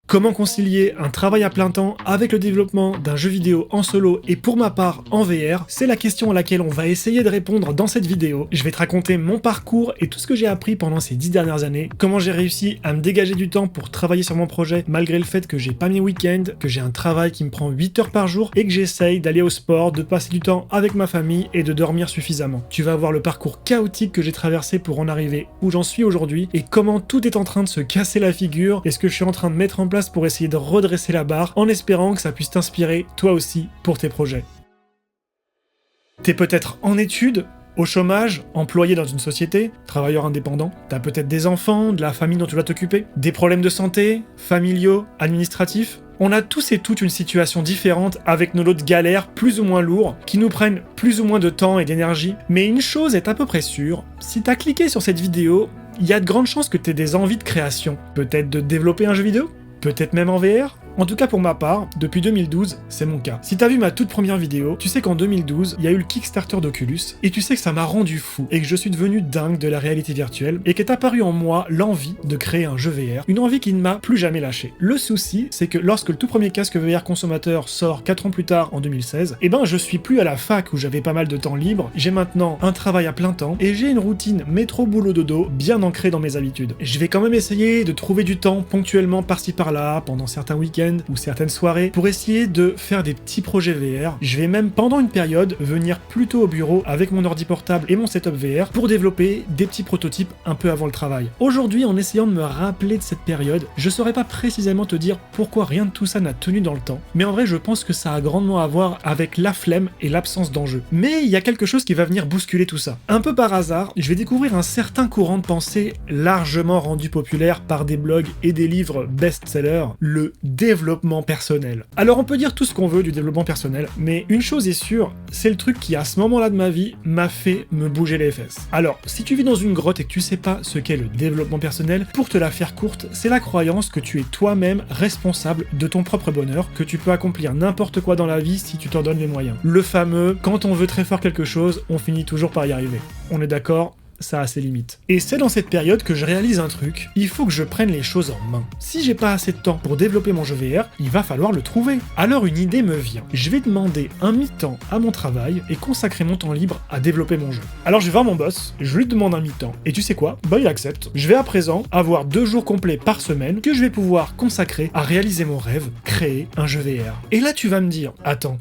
Comment concilier un travail à plein temps avec le développement d'un jeu vidéo en solo et pour ma part en VR? C'est la question à laquelle on va essayer de répondre dans cette vidéo. Je vais te raconter mon parcours et tout ce que j'ai appris pendant ces 10 dernières années, comment j'ai réussi à me dégager du temps pour travailler sur mon projet malgré le fait que j'ai pas mes week-ends, que j'ai un travail qui me prend 8 heures par jour et que j'essaye d'aller au sport, de passer du temps avec ma famille et de dormir suffisamment. Tu vas voir le parcours chaotique que j'ai traversé pour en arriver où j'en suis aujourd'hui et comment tout est en train de se casser la figure et ce que je suis en train de mettre en place pour essayer de redresser la barre en espérant que ça puisse t'inspirer toi aussi pour tes projets. T'es peut-être en études, au chômage, employé dans une société, travailleur indépendant, t'as peut-être des enfants, de la famille dont tu dois t'occuper, des problèmes de santé, familiaux, administratifs. On a tous et toutes une situation différente avec nos lots de galères plus ou moins lourds, qui nous prennent plus ou moins de temps et d'énergie. Mais une chose est à peu près sûre, si t'as cliqué sur cette vidéo, il y a de grandes chances que t'aies des envies de création. Peut-être de développer un jeu vidéo ? Peut-être même en VR ? En tout cas pour ma part, depuis 2012, c'est mon cas. Si t'as vu ma toute première vidéo, tu sais qu'en 2012, il y a eu le Kickstarter d'Oculus, et tu sais que ça m'a rendu fou, et que je suis devenu dingue de la réalité virtuelle, et qu'est apparu en moi l'envie de créer un jeu VR, une envie qui ne m'a plus jamais lâché. Le souci, c'est que lorsque le tout premier casque VR consommateur sort 4 ans plus tard, en 2016, je suis plus à la fac où j'avais pas mal de temps libre, j'ai maintenant un travail à plein temps, et j'ai une routine métro-boulot-dodo bien ancrée dans mes habitudes. Je vais quand même essayer de trouver du temps ponctuellement par-ci par-là, pendant certains week-ends, ou certaines soirées, pour essayer de faire des petits projets VR. Je vais même pendant une période venir plutôt au bureau avec mon ordi portable et mon setup VR pour développer des petits prototypes un peu avant le travail. Aujourd'hui, en essayant de me rappeler de cette période, je saurais pas précisément te dire pourquoi rien de tout ça n'a tenu dans le temps, mais en vrai je pense que ça a grandement à voir avec la flemme et l'absence d'enjeu. Mais il y a quelque chose qui va venir bousculer tout ça. Un peu par hasard, je vais découvrir un certain courant de pensée largement rendu populaire par des blogs et des livres best-sellers, le développement personnel. Alors on peut dire tout ce qu'on veut du développement personnel, mais une chose est sûre, c'est le truc qui à ce moment-là de ma vie m'a fait me bouger les fesses. Alors, si tu vis dans une grotte et que tu sais pas ce qu'est le développement personnel, pour te la faire courte, c'est la croyance que tu es toi-même responsable de ton propre bonheur, que tu peux accomplir n'importe quoi dans la vie si tu t'en donnes les moyens. Le fameux, quand on veut très fort quelque chose, on finit toujours par y arriver. On est d'accord ? Ça a ses limites. Et c'est dans cette période que je réalise un truc, il faut que je prenne les choses en main. Si j'ai pas assez de temps pour développer mon jeu VR, il va falloir le trouver. Alors une idée me vient. Je vais demander un mi-temps à mon travail et consacrer mon temps libre à développer mon jeu. Alors je vais voir mon boss, je lui demande un mi-temps, et tu sais quoi ? Il accepte. Je vais à présent avoir 2 jours complets par semaine que je vais pouvoir consacrer à réaliser mon rêve, créer un jeu VR. Et là tu vas me dire, attends,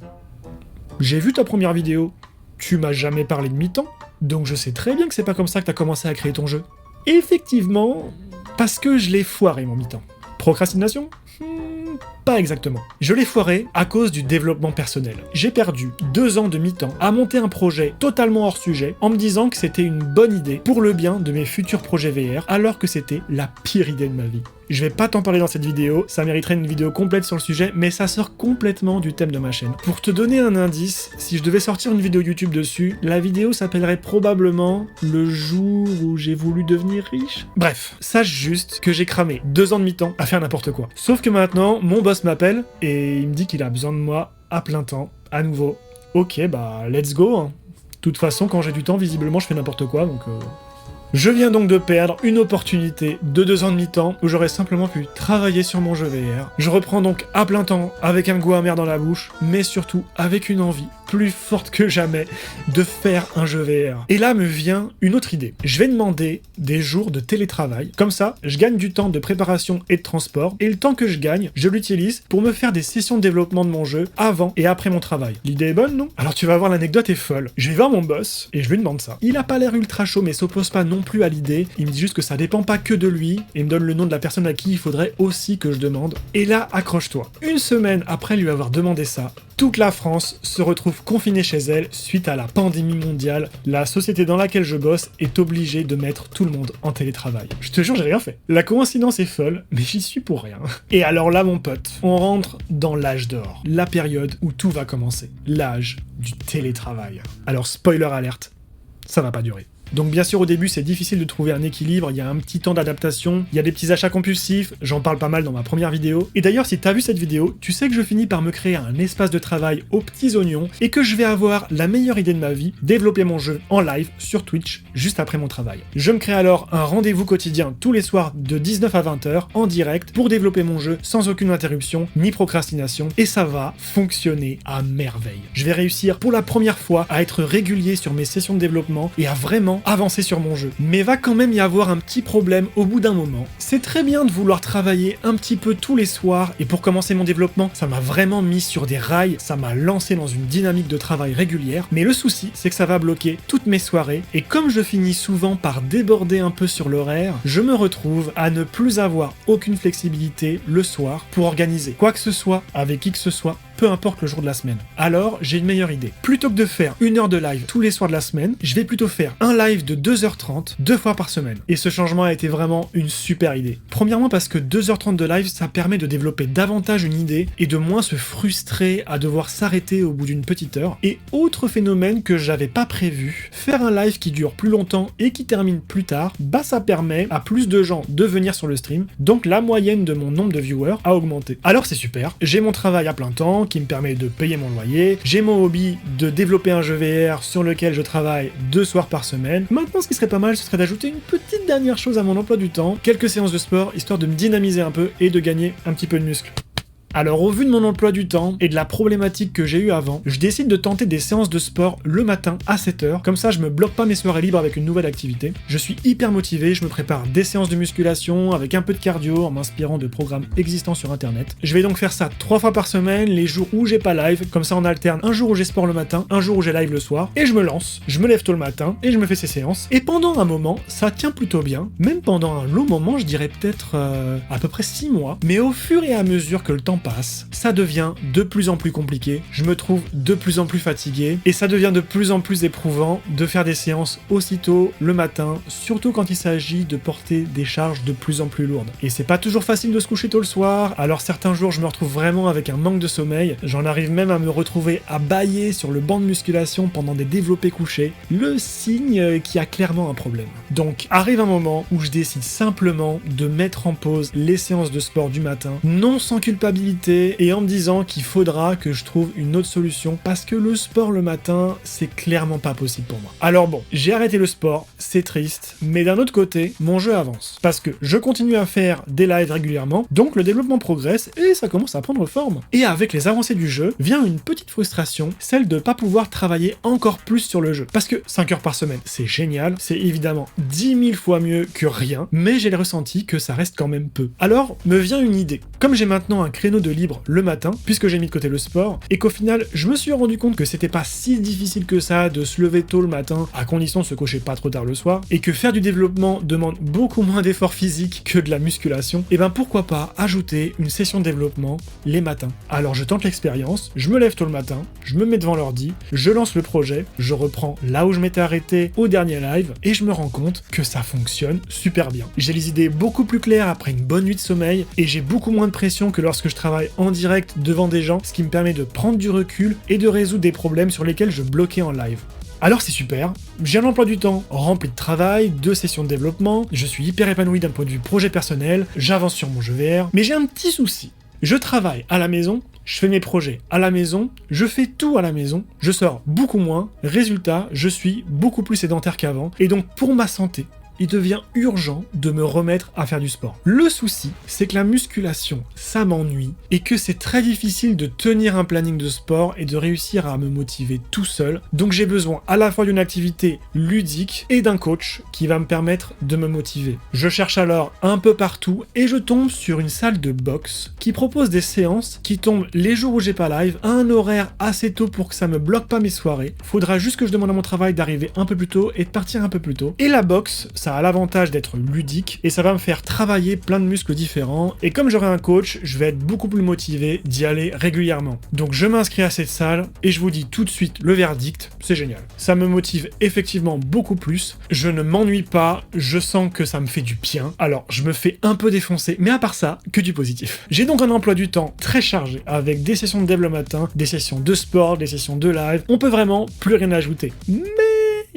j'ai vu ta première vidéo, tu m'as jamais parlé de mi-temps ? Donc je sais très bien que c'est pas comme ça que t'as commencé à créer ton jeu. Effectivement, parce que je l'ai foiré mon mi-temps. Procrastination ? Pas exactement. Je l'ai foiré à cause du développement personnel. J'ai perdu 2 ans de mi-temps à monter un projet totalement hors sujet en me disant que c'était une bonne idée pour le bien de mes futurs projets VR alors que c'était la pire idée de ma vie. Je vais pas t'en parler dans cette vidéo, ça mériterait une vidéo complète sur le sujet, mais ça sort complètement du thème de ma chaîne. Pour te donner un indice, si je devais sortir une vidéo YouTube dessus, la vidéo s'appellerait probablement « Le jour où j'ai voulu devenir riche ». Bref, sache juste que j'ai cramé 2 ans de mi-temps à faire n'importe quoi. Sauf que maintenant, mon boss m'appelle et il me dit qu'il a besoin de moi à plein temps, à nouveau. Ok, let's go, hein. De toute façon, quand j'ai du temps, visiblement, je fais n'importe quoi, donc... Je viens donc de perdre une opportunité de 2 ans de mi-temps où j'aurais simplement pu travailler sur mon jeu VR. Je reprends donc à plein temps avec un goût amer dans la bouche, mais surtout avec une envie plus forte que jamais de faire un jeu VR. Et là me vient une autre idée. Je vais demander des jours de télétravail. Comme ça, je gagne du temps de préparation et de transport, et le temps que je gagne, je l'utilise pour me faire des sessions de développement de mon jeu avant et après mon travail. L'idée est bonne, non ? Alors tu vas voir, l'anecdote est folle. Je vais voir mon boss et je lui demande ça. Il a pas l'air ultra chaud mais s'oppose pas non plus à l'idée. Il me dit juste que ça dépend pas que de lui et il me donne le nom de la personne à qui il faudrait aussi que je demande. Et là, accroche-toi. Une semaine après lui avoir demandé ça, toute la France se retrouve confinée chez elle suite à la pandémie mondiale. La société dans laquelle je bosse est obligée de mettre tout le monde en télétravail. Je te jure, j'ai rien fait. La coïncidence est folle, mais j'y suis pour rien. Et alors là, mon pote, on rentre dans l'âge d'or. La période où tout va commencer. L'âge du télétravail. Alors, spoiler alerte, ça va pas durer. Donc bien sûr au début c'est difficile de trouver un équilibre, il y a un petit temps d'adaptation, il y a des petits achats compulsifs, j'en parle pas mal dans ma première vidéo. Et d'ailleurs si t'as vu cette vidéo, tu sais que je finis par me créer un espace de travail aux petits oignons et que je vais avoir la meilleure idée de ma vie, développer mon jeu en live sur Twitch juste après mon travail. Je me crée alors un rendez-vous quotidien tous les soirs de 19 à 20h en direct pour développer mon jeu sans aucune interruption ni procrastination et ça va fonctionner à merveille. Je vais réussir pour la première fois à être régulier sur mes sessions de développement et à vraiment avancer sur mon jeu. Mais va quand même y avoir un petit problème au bout d'un moment. C'est très bien de vouloir travailler un petit peu tous les soirs et pour commencer mon développement, ça m'a vraiment mis sur des rails, ça m'a lancé dans une dynamique de travail régulière, mais le souci c'est que ça va bloquer toutes mes soirées et comme je finis souvent par déborder un peu sur l'horaire, je me retrouve à ne plus avoir aucune flexibilité le soir pour organiser quoi que ce soit avec qui que ce soit, peu importe le jour de la semaine. Alors, j'ai une meilleure idée. Plutôt que de faire 1 heure de live tous les soirs de la semaine, je vais plutôt faire un live de 2h30 2 fois par semaine. Et ce changement a été vraiment une super idée. Premièrement parce que 2h30 de live, ça permet de développer davantage une idée et de moins se frustrer à devoir s'arrêter au bout d'une petite heure. Et autre phénomène que j'avais pas prévu, faire un live qui dure plus longtemps et qui termine plus tard, bah ça permet à plus de gens de venir sur le stream, donc la moyenne de mon nombre de viewers a augmenté. Alors c'est super, j'ai mon travail à plein temps, qui me permet de payer mon loyer, j'ai mon hobby de développer un jeu VR sur lequel je travaille 2 soirs par semaine. Maintenant ce qui serait pas mal ce serait d'ajouter une petite dernière chose à mon emploi du temps, quelques séances de sport histoire de me dynamiser un peu et de gagner un petit peu de muscle. Alors au vu de mon emploi du temps et de la problématique que j'ai eue avant, je décide de tenter des séances de sport le matin à 7h, comme ça je me bloque pas mes soirées libres avec une nouvelle activité. Je suis hyper motivé, je me prépare des séances de musculation avec un peu de cardio en m'inspirant de programmes existants sur internet. Je vais donc faire ça 3 fois par semaine, les jours où j'ai pas live, comme ça on alterne un jour où j'ai sport le matin, un jour où j'ai live le soir, et je me lance, je me lève tôt le matin et je me fais ces séances. Et pendant un moment, ça tient plutôt bien, même pendant un long moment, je dirais peut-être à peu près 6 mois, mais au fur et à mesure que le temps passe, ça devient de plus en plus compliqué, je me trouve de plus en plus fatigué, et ça devient de plus en plus éprouvant de faire des séances aussitôt le matin, surtout quand il s'agit de porter des charges de plus en plus lourdes. Et c'est pas toujours facile de se coucher tôt le soir, alors certains jours je me retrouve vraiment avec un manque de sommeil, j'en arrive même à me retrouver à bâiller sur le banc de musculation pendant des développés couchés, le signe qu'il y a clairement un problème. Donc arrive un moment où je décide simplement de mettre en pause les séances de sport du matin, non sans culpabilité, et en me disant qu'il faudra que je trouve une autre solution parce que le sport le matin, c'est clairement pas possible pour moi. Alors bon, j'ai arrêté le sport, c'est triste, mais d'un autre côté, mon jeu avance. Parce que je continue à faire des lives régulièrement, donc le développement progresse et ça commence à prendre forme. Et avec les avancées du jeu, vient une petite frustration, celle de pas pouvoir travailler encore plus sur le jeu. Parce que 5 heures par semaine, c'est génial, c'est évidemment 10 000 fois mieux que rien, mais j'ai le ressenti que ça reste quand même peu. Alors, me vient une idée. Comme j'ai maintenant un créneau de libre le matin, puisque j'ai mis de côté le sport, et qu'au final, je me suis rendu compte que c'était pas si difficile que ça de se lever tôt le matin, à condition de se coucher pas trop tard le soir, et que faire du développement demande beaucoup moins d'efforts physiques que de la musculation, et ben pourquoi pas ajouter une session de développement les matins. Alors je tente l'expérience, je me lève tôt le matin, je me mets devant l'ordi, je lance le projet, je reprends là où je m'étais arrêté au dernier live, et je me rends compte que ça fonctionne super bien. J'ai les idées beaucoup plus claires après une bonne nuit de sommeil, et j'ai beaucoup moins de pression que lorsque je travaille en direct devant des gens, ce qui me permet de prendre du recul et de résoudre des problèmes sur lesquels je bloquais en live. Alors c'est super, j'ai un emploi du temps rempli de travail, de sessions de développement, je suis hyper épanoui d'un point de vue projet personnel, j'avance sur mon jeu VR, mais j'ai un petit souci. Je travaille à la maison, je fais mes projets à la maison, je fais tout à la maison, je sors beaucoup moins, résultat, je suis beaucoup plus sédentaire qu'avant, et donc pour ma santé, il devient urgent de me remettre à faire du sport. Le souci, c'est que la musculation, ça m'ennuie, et que c'est très difficile de tenir un planning de sport et de réussir à me motiver tout seul. Donc j'ai besoin à la fois d'une activité ludique et d'un coach qui va me permettre de me motiver. Je cherche alors un peu partout et je tombe sur une salle de boxe qui propose des séances qui tombent les jours où j'ai pas live à un horaire assez tôt pour que ça me bloque pas mes soirées. Faudra juste que je demande à mon travail d'arriver un peu plus tôt et de partir un peu plus tôt. Et la boxe, ça a l'avantage d'être ludique et ça va me faire travailler plein de muscles différents et comme j'aurai un coach, je vais être beaucoup plus motivé d'y aller régulièrement. Donc je m'inscris à cette salle et je vous dis tout de suite le verdict, c'est génial. Ça me motive effectivement beaucoup plus, je ne m'ennuie pas, je sens que ça me fait du bien. Alors je me fais un peu défoncer, mais à part ça, que du positif. J'ai donc un emploi du temps très chargé avec des sessions de dev le matin, des sessions de sport, des sessions de live, on peut vraiment plus rien ajouter. Mais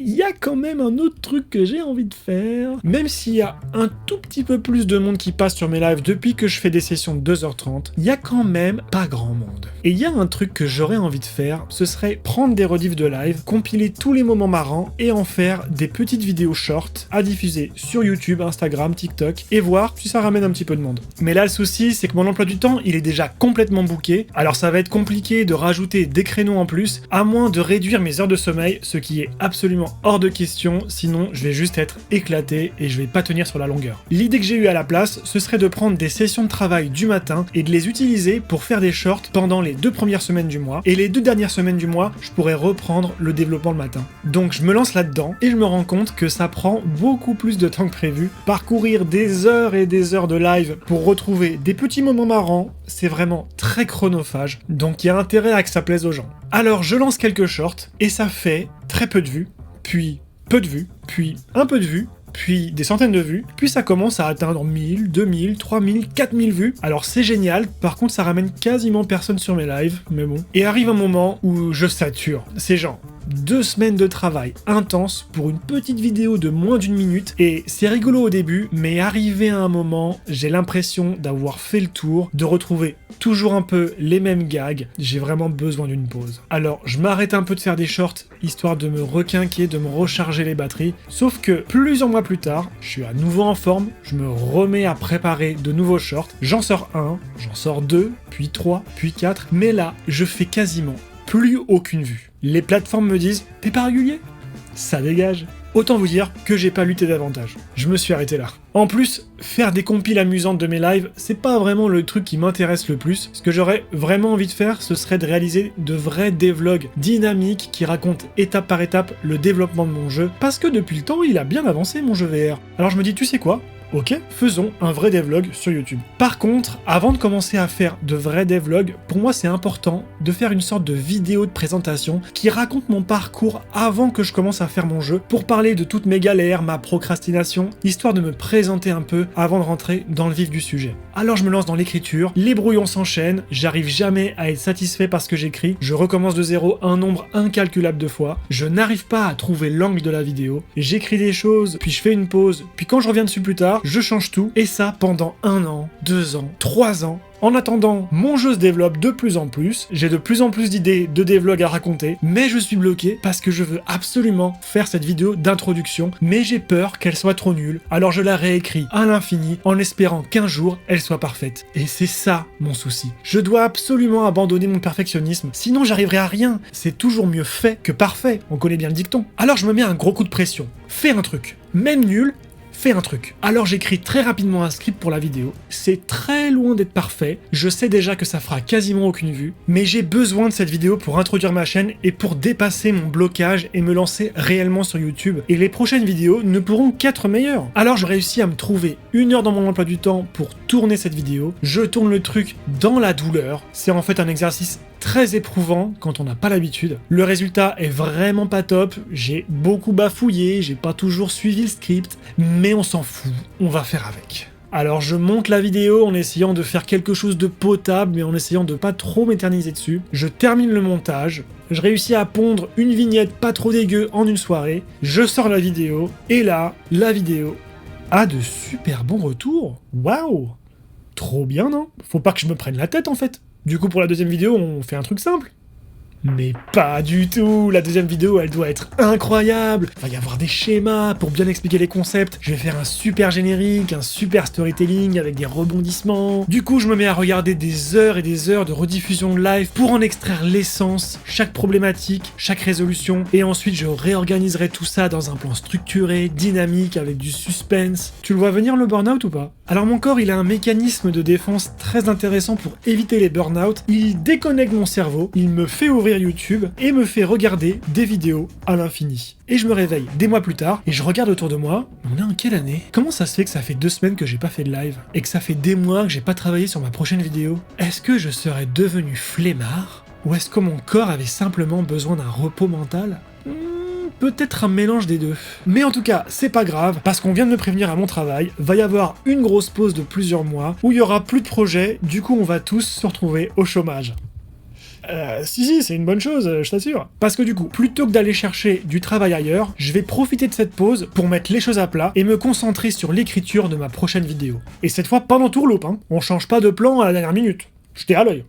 il y a quand même un autre truc que j'ai envie de faire. Même s'il y a un tout petit peu plus de monde qui passe sur mes lives depuis que je fais des sessions de 2h30, il y a quand même pas grand monde. Et il y a un truc que j'aurais envie de faire, ce serait prendre des rediffs de live, compiler tous les moments marrants et en faire des petites vidéos short à diffuser sur YouTube, Instagram, TikTok et voir si ça ramène un petit peu de monde. Mais là, le souci, c'est que mon emploi du temps, il est déjà complètement booké, alors ça va être compliqué de rajouter des créneaux en plus, à moins de réduire mes heures de sommeil, ce qui est absolument hors de question, sinon je vais juste être éclaté et je vais pas tenir sur la longueur. L'idée que j'ai eue à la place, ce serait de prendre des sessions de travail du matin et de les utiliser pour faire des shorts pendant les 2 premières semaines du mois, et les 2 dernières semaines du mois, je pourrais reprendre le développement le matin. Donc je me lance là-dedans, et je me rends compte que ça prend beaucoup plus de temps que prévu. Parcourir des heures et des heures de live pour retrouver des petits moments marrants, c'est vraiment très chronophage, donc il y a intérêt à que ça plaise aux gens. Alors je lance quelques shorts, et ça fait très peu de vues, puis peu de vues, puis un peu de vues, puis des centaines de vues, puis ça commence à atteindre 1000, 2000, 3000, 4000 vues. Alors c'est génial, par contre ça ramène quasiment personne sur mes lives, mais bon. Et arrive un moment où je sature. C'est genre 2 semaines de travail intense pour une petite vidéo de moins d'1 minute, et c'est rigolo au début, mais arrivé à un moment, j'ai l'impression d'avoir fait le tour, de retrouver toujours un peu les mêmes gags, j'ai vraiment besoin d'une pause. Alors je m'arrête un peu de faire des shorts, histoire de me requinquer, de me recharger les batteries, sauf que plusieurs mois plus tard, je suis à nouveau en forme, je me remets à préparer de nouveaux shorts, j'en sors 1, j'en sors 2, puis 3, puis 4, mais là, je fais quasiment plus aucune vue. Les plateformes me disent « T'es pas régulier ?» Ça dégage. Autant vous dire que j'ai pas lutté davantage. Je me suis arrêté là. En plus, faire des compiles amusantes de mes lives, c'est pas vraiment le truc qui m'intéresse le plus. Ce que j'aurais vraiment envie de faire, ce serait de réaliser de vrais devlogs dynamiques qui racontent étape par étape le développement de mon jeu, parce que depuis le temps, il a bien avancé mon jeu VR. Alors je me dis, tu sais quoi ? Ok, faisons un vrai devlog sur YouTube. Par contre, avant de commencer à faire de vrais devlogs, pour moi c'est important de faire une sorte de vidéo de présentation qui raconte mon parcours avant que je commence à faire mon jeu, pour parler de toutes mes galères, ma procrastination, histoire de me présenter un peu avant de rentrer dans le vif du sujet. Alors je me lance dans l'écriture, les brouillons s'enchaînent, j'arrive jamais à être satisfait par ce que j'écris, je recommence de zéro un nombre incalculable de fois, je n'arrive pas à trouver l'angle de la vidéo, j'écris des choses, puis je fais une pause, puis quand je reviens dessus plus tard, je change tout, et ça pendant 1 an, 2 ans, 3 ans. En attendant, mon jeu se développe de plus en plus, j'ai de plus en plus d'idées de devlog à raconter, mais je suis bloqué parce que je veux absolument faire cette vidéo d'introduction, mais j'ai peur qu'elle soit trop nulle, alors je la réécris à l'infini en espérant qu'un jour elle soit parfaite. Et c'est ça mon souci. Je dois absolument abandonner mon perfectionnisme, sinon j'arriverai à rien. C'est toujours mieux fait que parfait, on connaît bien le dicton. Alors je me mets un gros coup de pression. Fais un truc, même nul, fais un truc. Alors j'écris très rapidement un script pour la vidéo, c'est très loin d'être parfait, je sais déjà que ça fera quasiment aucune vue, mais j'ai besoin de cette vidéo pour introduire ma chaîne et pour dépasser mon blocage et me lancer réellement sur YouTube, et les prochaines vidéos ne pourront qu'être meilleures. Alors je réussis à me trouver 1 heure dans mon emploi du temps pour tourner cette vidéo, je tourne le truc dans la douleur, c'est en fait un exercice très éprouvant quand on n'a pas l'habitude. Le résultat est vraiment pas top, j'ai beaucoup bafouillé, j'ai pas toujours suivi le script, mais on s'en fout, on va faire avec. Alors je monte la vidéo en essayant de faire quelque chose de potable, mais en essayant de pas trop m'éterniser dessus. Je termine le montage, je réussis à pondre une vignette pas trop dégueu en une soirée, je sors la vidéo, et là, la vidéo a de super bons retours. Waouh! Trop bien, non? Faut pas que je me prenne la tête en fait. Du coup, pour la deuxième vidéo, on fait un truc simple. Mais pas du tout. La deuxième vidéo, elle doit être incroyable. Il va y avoir des schémas pour bien expliquer les concepts. Je vais faire un super générique, un super storytelling avec des rebondissements. Du coup, je me mets à regarder des heures et des heures de rediffusion de live pour en extraire l'essence, chaque problématique, chaque résolution. Et ensuite, je réorganiserai tout ça dans un plan structuré, dynamique, avec du suspense. Tu le vois venir le burn-out ou pas? Alors mon corps, il a un mécanisme de défense très intéressant pour éviter les burn-out. Il déconnecte mon cerveau, il me fait ouvrir YouTube et me fait regarder des vidéos à l'infini. Et je me réveille des mois plus tard et je regarde autour de moi. On est en quelle année? Comment ça se fait que ça fait 2 semaines que j'ai pas fait de live et que ça fait des mois que j'ai pas travaillé sur ma prochaine vidéo? Est-ce que je serais devenu flemmard? Ou est-ce que mon corps avait simplement besoin d'un repos mental? Peut-être un mélange des deux. Mais en tout cas, c'est pas grave, parce qu'on vient de me prévenir à mon travail, va y avoir une grosse pause de plusieurs mois, où il y aura plus de projets, du coup on va tous se retrouver au chômage. Si, c'est une bonne chose, je t'assure. Parce que du coup, plutôt que d'aller chercher du travail ailleurs, je vais profiter de cette pause pour mettre les choses à plat et me concentrer sur l'écriture de ma prochaine vidéo. Et cette fois, pas dans tourloupe, hein. On change pas de plan à la dernière minute. J'étais à l'œil.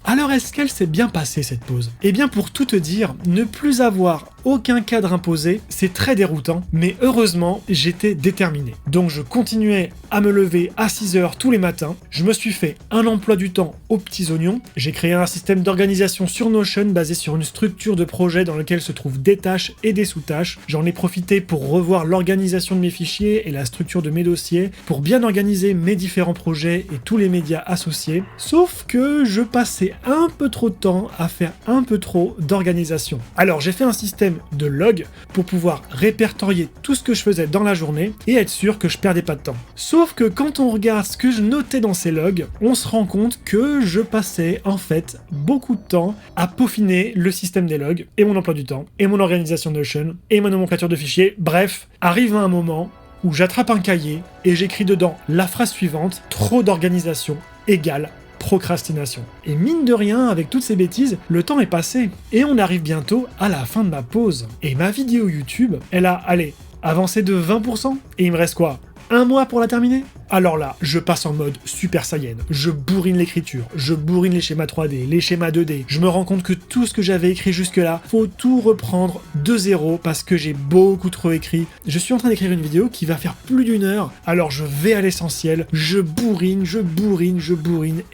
Alors est-ce qu'elle s'est bien passée cette pause? Eh bien pour tout te dire, ne plus avoir aucun cadre imposé, c'est très déroutant, mais heureusement j'étais déterminé. Donc je continuais à me lever à 6h tous les matins, je me suis fait un emploi du temps aux petits oignons, j'ai créé un système d'organisation sur Notion basé sur une structure de projet dans lequel se trouvent des tâches et des sous-tâches, j'en ai profité pour revoir l'organisation de mes fichiers et la structure de mes dossiers, pour bien organiser mes différents projets et tous les médias associés, sauf que je passais un peu trop de temps à faire un peu trop d'organisation. Alors j'ai fait un système de log pour pouvoir répertorier tout ce que je faisais dans la journée et être sûr que je perdais pas de temps. Sauf que quand on regarde ce que je notais dans ces logs, on se rend compte que je passais en fait beaucoup de temps à peaufiner le système des logs et mon emploi du temps et mon organisation Notion et ma nomenclature de fichiers. Bref, arrive un moment où j'attrape un cahier et j'écris dedans la phrase suivante: trop d'organisation égale procrastination. Et mine de rien, avec toutes ces bêtises, le temps est passé. Et on arrive bientôt à la fin de ma pause. Et ma vidéo YouTube, elle a, avancé de 20%. Et il me reste quoi? Un mois pour la terminer? Alors là, je passe en mode Super Saiyan, je bourrine l'écriture, je bourrine les schémas 3D, les schémas 2D, je me rends compte que tout ce que j'avais écrit jusque-là, faut tout reprendre de zéro parce que j'ai beaucoup trop écrit. Je suis en train d'écrire une vidéo qui va faire plus d'une heure, alors je vais à l'essentiel, je bourrine,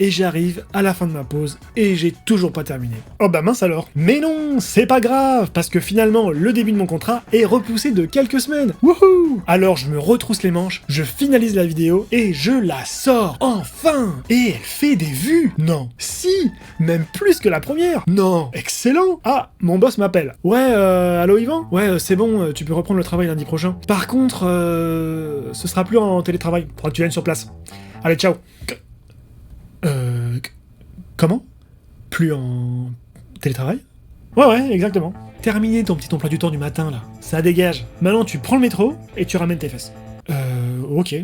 et j'arrive à la fin de ma pause et j'ai toujours pas terminé. Oh bah mince alors. Mais non, c'est pas grave, parce que finalement, le début de mon contrat est repoussé de quelques semaines. Wouhou! Alors je me retrousse les manches, je finalise la vidéo, et je la sors, enfin! Et elle fait des vues! Non! Si! Même plus que la première! Non! Excellent! Ah, mon boss m'appelle. Ouais, allô Yvan? Ouais, c'est bon, tu peux reprendre le travail lundi prochain. Par contre, ce sera plus en télétravail. Faudra que tu viennes sur place. Allez, ciao! Comment? Plus en télétravail? Ouais, exactement. Terminé ton petit emploi du temps du matin, là. Ça dégage. Maintenant, tu prends le métro et tu ramènes tes fesses. Ok.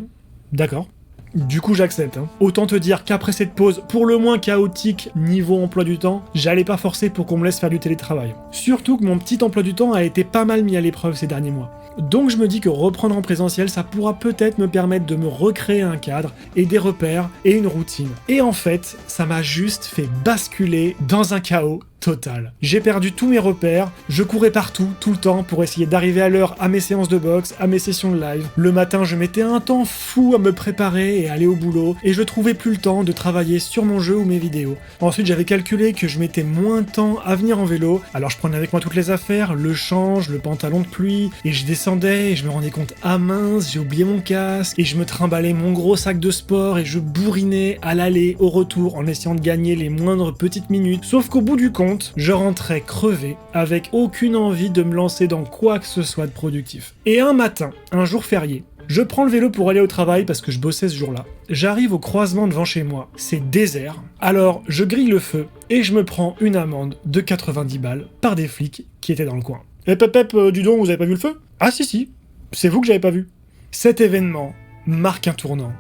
D'accord. Du coup j'accepte. Autant te dire qu'après cette pause pour le moins chaotique niveau emploi du temps, j'allais pas forcer pour qu'on me laisse faire du télétravail. Surtout que mon petit emploi du temps a été pas mal mis à l'épreuve ces derniers mois. Donc je me dis que reprendre en présentiel, ça pourra peut-être me permettre de me recréer un cadre et des repères et une routine. Et en fait, ça m'a juste fait basculer dans un chaos total. J'ai perdu tous mes repères, je courais partout, tout le temps, pour essayer d'arriver à l'heure à mes séances de boxe, à mes sessions de live. Le matin, je mettais un temps fou à me préparer et aller au boulot, et je trouvais plus le temps de travailler sur mon jeu ou mes vidéos. Ensuite, j'avais calculé que je mettais moins de temps à venir en vélo, alors je prenais avec moi toutes les affaires, le change, le pantalon de pluie, et je descendais et je me rendais compte, ah mince, j'ai oublié mon casque, et je me trimballais mon gros sac de sport et je bourrinais à l'aller, au retour, en essayant de gagner les moindres petites minutes, sauf qu'au bout du compte, je rentrais crevé, avec aucune envie de me lancer dans quoi que ce soit de productif. Et un matin, un jour férié, je prends le vélo pour aller au travail parce que je bossais ce jour-là. J'arrive au croisement devant chez moi, c'est désert, alors je grille le feu et je me prends une amende de 90 balles par des flics qui étaient dans le coin. Eh pep, du don, vous avez pas vu le feu? Ah si, c'est vous que j'avais pas vu. Cet événement marque un tournant.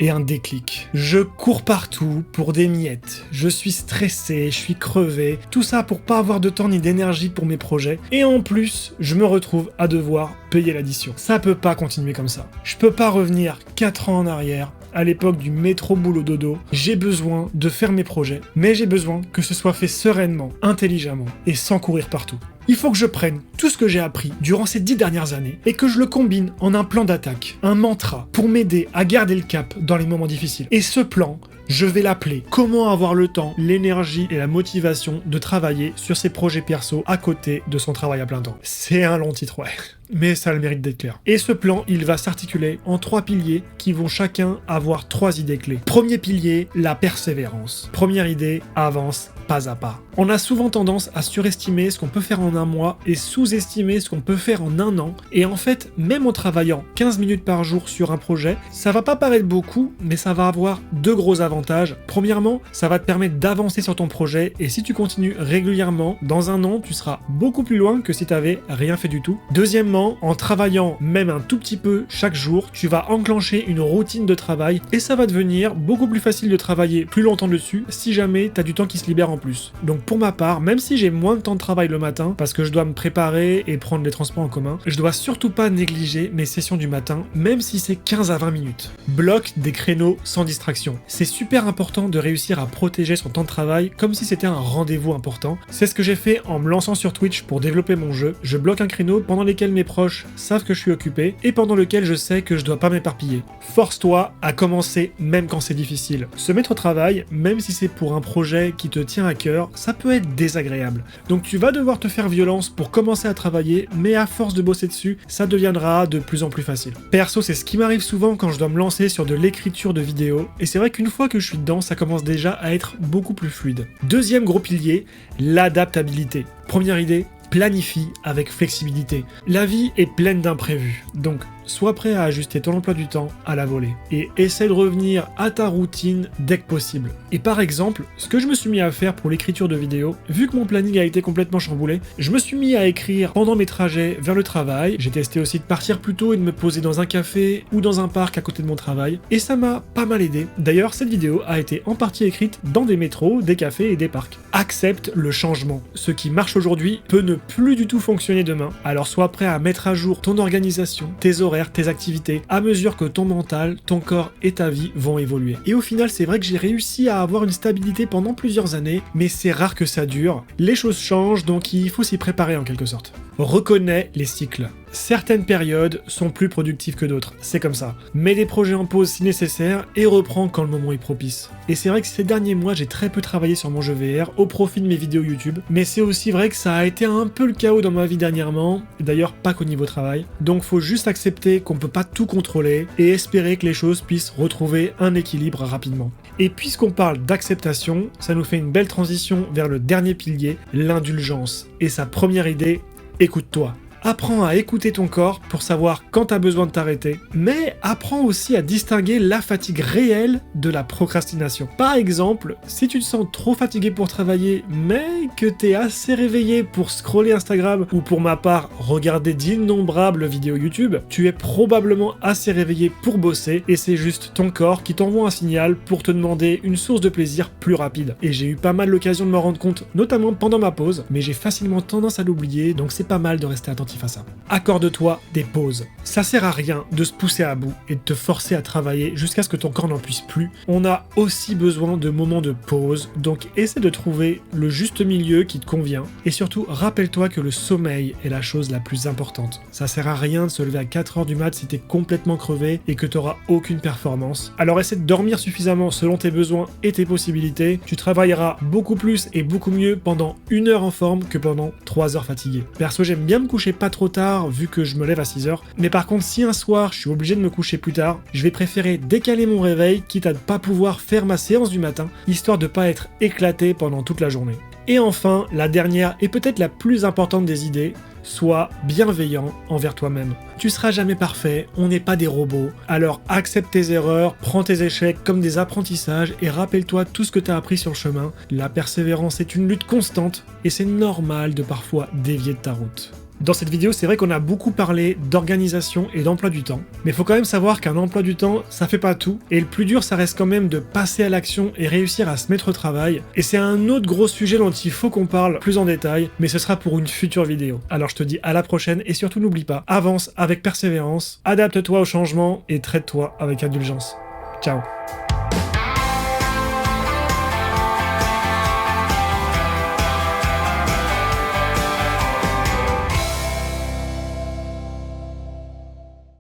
Et un déclic. Je cours partout pour des miettes. Je suis stressé, je suis crevé. Tout ça pour pas avoir de temps ni d'énergie pour mes projets. Et en plus, je me retrouve à devoir payer l'addition. Ça peut pas continuer comme ça. Je peux pas revenir 4 ans en arrière, à l'époque du métro boulot dodo. J'ai besoin de faire mes projets, mais j'ai besoin que ce soit fait sereinement, intelligemment et sans courir partout. Il faut que je prenne tout ce que j'ai appris durant ces 10 dernières années et que je le combine en un plan d'attaque, un mantra pour m'aider à garder le cap dans les moments difficiles. Et ce plan, je vais l'appeler « Comment avoir le temps, l'énergie et la motivation de travailler sur ses projets perso à côté de son travail à plein temps ». C'est un long titre, ouais. Mais ça a le mérite d'être clair. Et ce plan, il va s'articuler en 3 piliers qui vont chacun avoir 3 idées clés. Premier pilier, la persévérance. Première idée, avance pas à pas. On a souvent tendance à surestimer ce qu'on peut faire en un mois et sous-estimer ce qu'on peut faire en un an. Et en fait, même en travaillant 15 minutes par jour sur un projet, ça va pas paraître beaucoup, mais ça va avoir 2 gros avantages. avantages. Premièrement, ça va te permettre d'avancer sur ton projet et si tu continues régulièrement, dans un an, tu seras beaucoup plus loin que si tu n'avais rien fait du tout. Deuxièmement, en travaillant même un tout petit peu chaque jour, tu vas enclencher une routine de travail et ça va devenir beaucoup plus facile de travailler plus longtemps dessus si jamais tu as du temps qui se libère en plus. Donc pour ma part, même si j'ai moins de temps de travail le matin parce que je dois me préparer et prendre les transports en commun, je dois surtout pas négliger mes sessions du matin, même si c'est 15 à 20 minutes. Bloque des créneaux sans distraction. C'est super important de réussir à protéger son temps de travail comme si c'était un rendez-vous important. C'est ce que j'ai fait en me lançant sur Twitch pour développer mon jeu. Je bloque un créneau pendant lequel mes proches savent que je suis occupé et pendant lequel je sais que je dois pas m'éparpiller. Force-toi à commencer même quand c'est difficile. Se mettre au travail, même si c'est pour un projet qui te tient à cœur, ça peut être désagréable. Donc tu vas devoir te faire violence pour commencer à travailler, mais à force de bosser dessus, ça deviendra de plus en plus facile. Perso, c'est ce qui m'arrive souvent quand je dois me lancer sur de l'écriture de vidéos, et c'est vrai qu'une fois que je suis dedans, ça commence déjà à être beaucoup plus fluide. Deuxième gros pilier, l'adaptabilité. Première idée, planifie avec flexibilité. La vie est pleine d'imprévus, donc sois prêt à ajuster ton emploi du temps à la volée et essaie de revenir à ta routine dès que possible. Et par exemple, ce que je me suis mis à faire pour l'écriture de vidéos, vu que mon planning a été complètement chamboulé, je me suis mis à écrire pendant mes trajets vers le travail. J'ai testé aussi de partir plus tôt et de me poser dans un café ou dans un parc à côté de mon travail et ça m'a pas mal aidé. D'ailleurs, cette vidéo a été en partie écrite dans des métros, des cafés et des parcs. Accepte le changement. Ce qui marche aujourd'hui peut ne plus du tout fonctionner demain. Alors sois prêt à mettre à jour ton organisation, tes horaires, tes activités, à mesure que ton mental, ton corps et ta vie vont évoluer. Et au final, c'est vrai que j'ai réussi à avoir une stabilité pendant plusieurs années, mais c'est rare que ça dure. Les choses changent, donc il faut s'y préparer en quelque sorte. Reconnais les cycles. Certaines périodes sont plus productives que d'autres, c'est comme ça. Mets des projets en pause si nécessaire et reprends quand le moment est propice. Et c'est vrai que ces derniers mois, j'ai très peu travaillé sur mon jeu VR au profit de mes vidéos YouTube, mais c'est aussi vrai que ça a été un peu le chaos dans ma vie dernièrement, d'ailleurs pas qu'au niveau travail. Donc faut juste accepter qu'on peut pas tout contrôler et espérer que les choses puissent retrouver un équilibre rapidement. Et puisqu'on parle d'acceptation, ça nous fait une belle transition vers le dernier pilier, l'indulgence. Et sa première idée, écoute-toi. Apprends à écouter ton corps pour savoir quand tu as besoin de t'arrêter, mais apprends aussi à distinguer la fatigue réelle de la procrastination. Par exemple, si tu te sens trop fatigué pour travailler, mais que tu es assez réveillé pour scroller Instagram ou pour ma part regarder d'innombrables vidéos YouTube, tu es probablement assez réveillé pour bosser et c'est juste ton corps qui t'envoie un signal pour te demander une source de plaisir plus rapide. Et j'ai eu pas mal l'occasion de m'en rendre compte, notamment pendant ma pause, mais j'ai facilement tendance à l'oublier, donc c'est pas mal de rester attentif à ça. Accorde-toi des pauses. Ça sert à rien de se pousser à bout et de te forcer à travailler jusqu'à ce que ton corps n'en puisse plus. On a aussi besoin de moments de pause, donc essaie de trouver le juste milieu qui te convient et surtout rappelle-toi que le sommeil est la chose la plus importante. Ça sert à rien de se lever à 4h du mat si t'es complètement crevé et que t'auras aucune performance. Alors essaie de dormir suffisamment selon tes besoins et tes possibilités. Tu travailleras beaucoup plus et beaucoup mieux pendant 1 heure en forme que pendant 3 heures fatigué. Perso, j'aime bien me coucher pas trop tard vu que je me lève à 6h. Mais par contre, si un soir je suis obligé de me coucher plus tard, je vais préférer décaler mon réveil quitte à ne pas pouvoir faire ma séance du matin, histoire de pas être éclaté pendant toute la journée. Et enfin, la dernière et peut-être la plus importante des idées, sois bienveillant envers toi-même. Tu seras jamais parfait, on n'est pas des robots, alors accepte tes erreurs, prends tes échecs comme des apprentissages et rappelle-toi tout ce que tu as appris sur le chemin. La persévérance est une lutte constante et c'est normal de parfois dévier de ta route. Dans cette vidéo, c'est vrai qu'on a beaucoup parlé d'organisation et d'emploi du temps, mais il faut quand même savoir qu'un emploi du temps, ça fait pas tout, et le plus dur, ça reste quand même de passer à l'action et réussir à se mettre au travail, et c'est un autre gros sujet dont il faut qu'on parle plus en détail, mais ce sera pour une future vidéo. Alors je te dis à la prochaine, et surtout n'oublie pas, avance avec persévérance, adapte-toi au changement, et traite-toi avec indulgence. Ciao.